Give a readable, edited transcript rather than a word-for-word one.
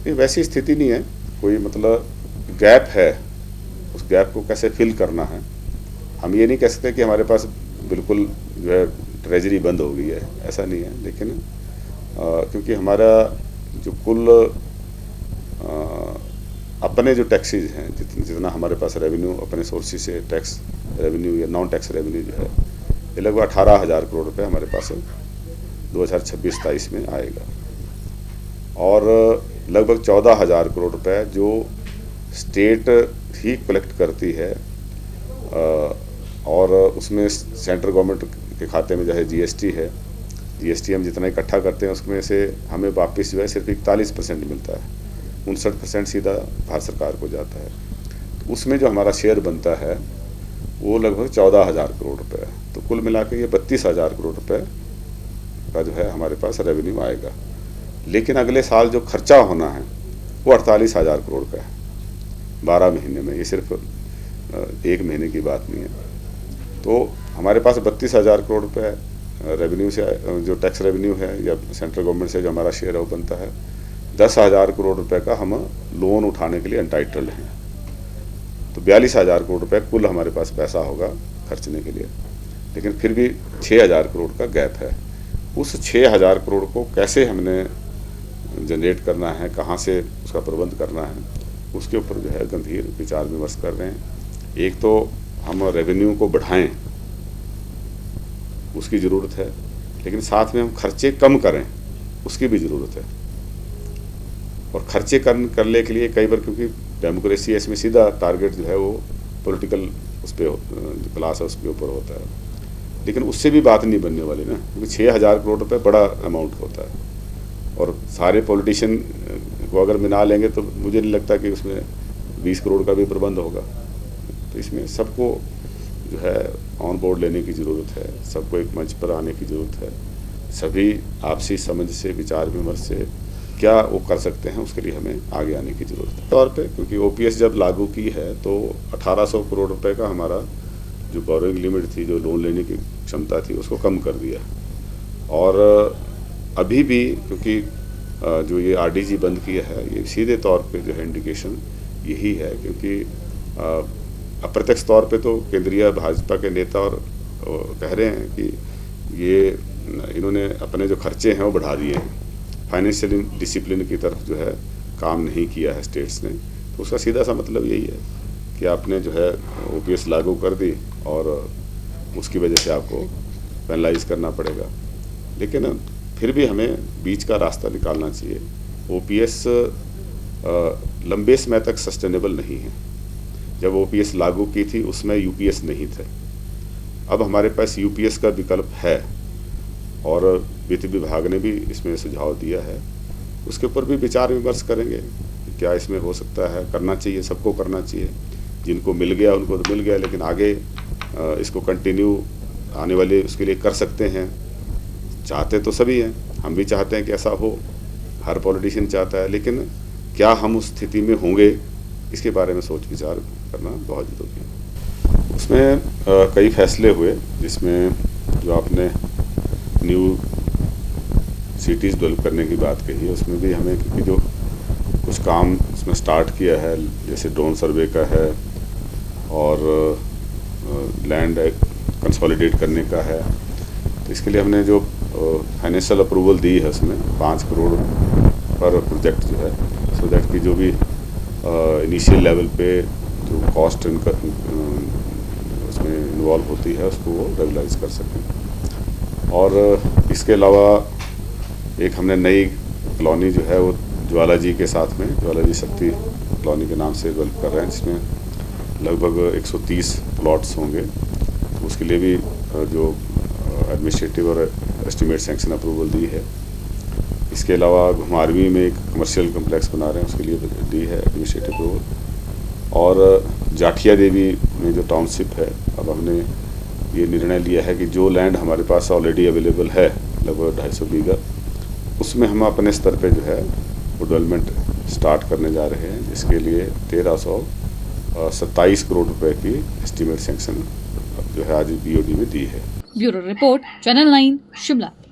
ये वैसी स्थिति नहीं है, कोई मतलब गैप है, उस गैप को कैसे फिल करना है। हम ये नहीं कह सकते कि हमारे पास बिल्कुल जो है ट्रेजरी बंद हो गई है, ऐसा नहीं है। लेकिन क्योंकि हमारा जो कुल अपने जो टैक्सेज हैं, जितना हमारे पास रेवेन्यू अपने सोर्सेज से टैक्स रेवेन्यू या नॉन टैक्स रेवेन्यू जो है, ये लगभग 18,000 करोड़ रुपए हमारे पास 2026-27 में आएगा। और लगभग 14,000 करोड़ रुपए जो स्टेट ही कलेक्ट करती है, और उसमें सेंट्रल गवर्नमेंट के खाते में जो है जीएसटी है, जीएसटी हम जितना इकट्ठा करते हैं उसमें से हमें वापस जो है सिर्फ 41% मिलता है, 59% सीधा भारत सरकार को जाता है। तो उसमें जो हमारा शेयर बनता है वो लगभग 14,000 करोड़ रुपए है। तो कुल मिला के ये 32,000 करोड़ रुपए का जो है हमारे पास रेवेन्यू आएगा। लेकिन अगले साल जो खर्चा होना है वो 48,000 करोड़ का है 12 महीने में, ये सिर्फ एक महीने की बात नहीं है। तो हमारे पास 32,000 करोड़ रुपए रेवेन्यू से जो टैक्स रेवेन्यू है या सेंट्रल गवर्नमेंट से जो हमारा शेयर है वो बनता है। 10,000 करोड़ रुपए का हम लोन उठाने के लिए एंटाइटल्ड हैं। तो 42,000 करोड़ रुपए कुल हमारे पास पैसा होगा खर्चने के लिए। लेकिन फिर भी 6,000 करोड़ का गैप है। उस 6,000 करोड़ को कैसे हमने जनरेट करना है, कहाँ से उसका प्रबंध करना है, उसके ऊपर जो है गंभीर विचार विमर्श कर रहे हैं। एक तो हम रेवेन्यू को बढ़ाएं, उसकी ज़रूरत है, लेकिन साथ में हम खर्चे कम करें, उसकी भी ज़रूरत है। और खर्चे करने के लिए कई बार, क्योंकि डेमोक्रेसी है, इसमें सीधा टारगेट जो है वो पॉलिटिकल उस पर क्लास है उसके ऊपर होता है। लेकिन उससे भी बात नहीं बनने वाली ना, क्योंकि 6,000 करोड़ रुपए बड़ा अमाउंट होता है। और सारे पॉलिटिशियन को अगर मिला लेंगे तो मुझे नहीं लगता कि उसमें 20 करोड़ का भी प्रबंध होगा। तो इसमें सबको जो है ऑन बोर्ड लेने की ज़रूरत है, सबको एक मंच पर आने की ज़रूरत है। सभी आपसी समझ से, विचार विमर्श से क्या वो कर सकते हैं, उसके लिए हमें आगे आने की ज़रूरत है। तौर पे क्योंकि ओपीएस जब लागू की है तो 1,800 करोड़ रुपए का हमारा जो बोरोइंग लिमिट थी, जो लोन लेने की क्षमता थी, उसको कम कर दिया। और अभी भी क्योंकि जो ये आरडीजी बंद किया है, ये सीधे तौर पे जो है इंडिकेशन यही है, क्योंकि अप्रत्यक्ष तौर पे तो केंद्रीय भाजपा के नेता और कह रहे हैं कि ये इन्होंने अपने जो खर्चे हैं वो बढ़ा दिए हैं, फाइनेंशियल डिसिप्लिन की तरफ जो है काम नहीं किया है स्टेट्स ने। तो उसका सीधा सा मतलब यही है कि आपने जो है ओपीएस लागू कर दी और उसकी वजह से आपको पेनलाइज करना पड़ेगा। लेकिन फिर भी हमें बीच का रास्ता निकालना चाहिए। ओपीएस लंबे समय तक सस्टेनेबल नहीं है। जब ओपीएस लागू की थी उसमें यूपीएस नहीं थे, अब हमारे पास यूपीएस का विकल्प है और वित्त विभाग ने भी इसमें सुझाव दिया है। उसके ऊपर भी विचार विमर्श करेंगे कि क्या इसमें हो सकता है, करना चाहिए, सबको करना चाहिए। जिनको मिल गया उनको तो मिल गया, लेकिन आगे इसको कंटिन्यू आने वाले उसके लिए कर सकते हैं। चाहते तो सभी हैं, हम भी चाहते हैं कि ऐसा हो, हर पॉलिटिशियन चाहता है, लेकिन क्या हम उस स्थिति में होंगे, इसके बारे में सोच विचार करना बहुत ज़रूरी है। उसमें कई फैसले हुए, जिसमें जो आपने न्यू सिटीज़ डेवलप करने की बात कही है, उसमें भी हमें, क्योंकि जो कुछ काम उसमें स्टार्ट किया है, जैसे ड्रोन सर्वे का है और लैंड कंसोलिडेट करने का है, तो इसके लिए हमने जो फाइनेंशियल अप्रूवल दी है उसमें 5 करोड़ पर प्रोजेक्ट जो है, सो दैट की जो भी इनिशियल लेवल पे जो कॉस्ट उसमें इन्वॉल्व होती है उसको वो रेगुलाइज कर सकें। और इसके अलावा एक हमने नई कॉलोनी जो है वो ज्वाला जी के साथ में, ज्वाला जी शक्ति कॉलोनी के नाम से डेवलप कर रहे हैं, जिसमें लगभग 130 प्लॉट्स होंगे। उसके लिए भी जो एडमिनिस्ट्रेटिव और एस्टिमेट सैंक्शन अप्रूवल दी है। इसके अलावा घुमारवी में एक कमर्शियल कम्प्लेक्स बना रहे हैं, उसके लिए दी है एडमिनिस्ट्रेटिव अप्रूवल। और जाठिया देवी में जो टाउनशिप है, अब हमने ये निर्णय लिया है कि जो लैंड हमारे पास ऑलरेडी अवेलेबल है लगभग 250 बीघा, उसमें हम अपने स्तर पे जो है वो डेवलपमेंट स्टार्ट करने जा रहे हैं, जिसके लिए 1,327 करोड़ रुपए की एस्टिमेट सैंक्शन जो है आज बीओडी में दी है। Bureau report, channel 9 Shimla.